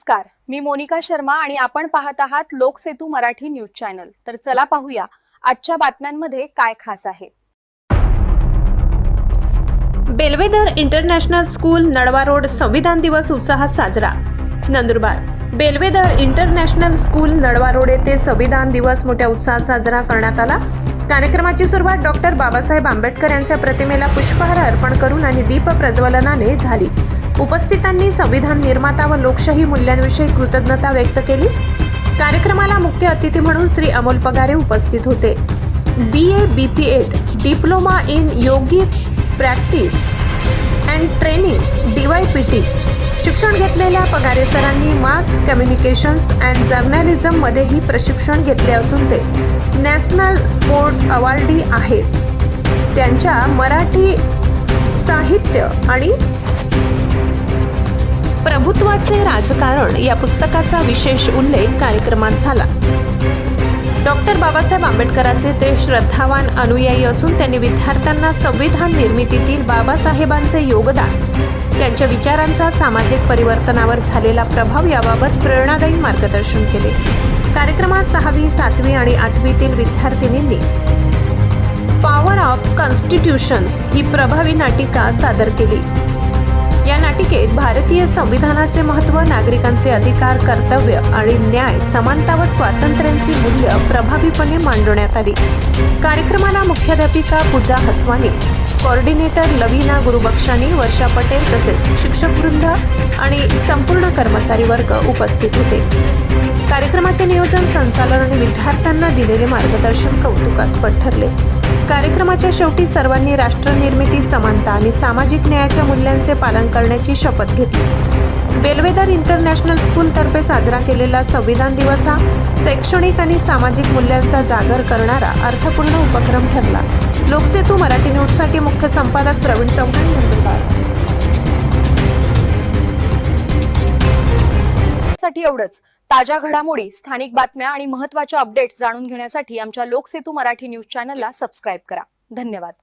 नमस्कार, मी मोनिका शर्मा आणि आपण पाहत आहात लोकसेतू मराठी न्यूज चॅनल। तर चला पाहूया आजच्या बातम्यांमध्ये काय खास आहे। बेलवेदर इंटरनॅशनल स्कूल नडवा रोड संविधान दिवस उत्साहात साजरा। Nandurbar Bellwether international school नडवा road येथे संविधान दिवस मोठ्या उत्साहात साजरा करण्यात आला। कार्यक्रमाची सुरुवात डॉक्टर बाबासाहेब आंबेडकर यांच्या प्रतिमेला पुष्पहार अर्पण करून आणि दीप प्रज्वलनाने झाली। उपस्थितांनी संविधान निर्माता व लोकशाही मूल्यांविषयी कृतज्ञता व्यक्त केली। कार्यक्रमाला मुख्य अतिथी म्हणून श्री अमोल पगारे उपस्थित होते। BA BPEd diploma in yogic practice and training DYPT शिक्षण घेतलेल्या पगारे सरांनी मास कम्युनिकेशन्स अँड जर्नलिझम मध्येही प्रशिक्षण घेतले असून ते नॅशनल स्पोर्ट अवॉर्डी आहेत। त्यांच्या मराठी साहित्य आणि प्रभुत्वाचे राजकारण या पुस्तकाचा विशेष उल्लेख कार्यक्रमात झाला। डॉक्टर बाबासाहेब आंबेडकरांचे ते श्रद्धावान अनुयायी असून त्यांनी विद्यार्थ्यांना संविधान निर्मितीतील बाबासाहेबांचे योगदान, त्यांच्या विचारांचा सामाजिक परिवर्तनावर झालेला प्रभाव याबाबत प्रेरणादायी मार्गदर्शन केले। कार्यक्रमात 6वी, 7वी आणि 8वीतील विद्यार्थिनींनी पॉवर ऑफ कॉन्स्टिट्यूशन्स ही प्रभावी नाटिका सादर केली। या नाटिकेत भारतीय संविधानाचे महत्त्व, नागरिकांचे अधिकार, कर्तव्य आणि न्याय, समानता व स्वातंत्र्यांची मूल्य प्रभावीपणे मांडण्यात आली। कार्यक्रमाला मुख्याध्यापिका पूजा हसवानी, कोऑर्डिनेटर लवीना गुरुबक्षानी, वर्षा पटेल तसेच शिक्षकवृंद आणि संपूर्ण कर्मचारी वर्ग उपस्थित होते। कार्यक्रमाचे नियोजन, संचालन आणि विद्यार्थ्यांना दिलेले मार्गदर्शन कौतुकास्पद ठरले। कार्यक्रमाच्या शेवटी सर्वांनी राष्ट्रनिर्मिती, समानता आणि सामाजिक न्यायाच्या मूल्यांचे पालन करण्याची शपथ घेतली। बेलवेदर इंटरनॅशनल स्कूल तर्फे साजरा केलेला संविधान दिवस हा शैक्षणिक आणि सामाजिक मूल्यांचा जागर करणारा अर्थपूर्ण उपक्रम ठरला। लोकसेतू मराठी न्यूजसाठी मुख्य संपादक प्रवीण चव्हाण, नंदुरबार। साठी एवढंच। ताज्या घडामोडी, स्थानिक बातम्या आणि महत्त्वाच्या अपडेट्स जाणून घेण्यासाठी आमच्या लोकसेतू मराठी न्यूज चॅनलला सबस्क्राइब करा। धन्यवाद।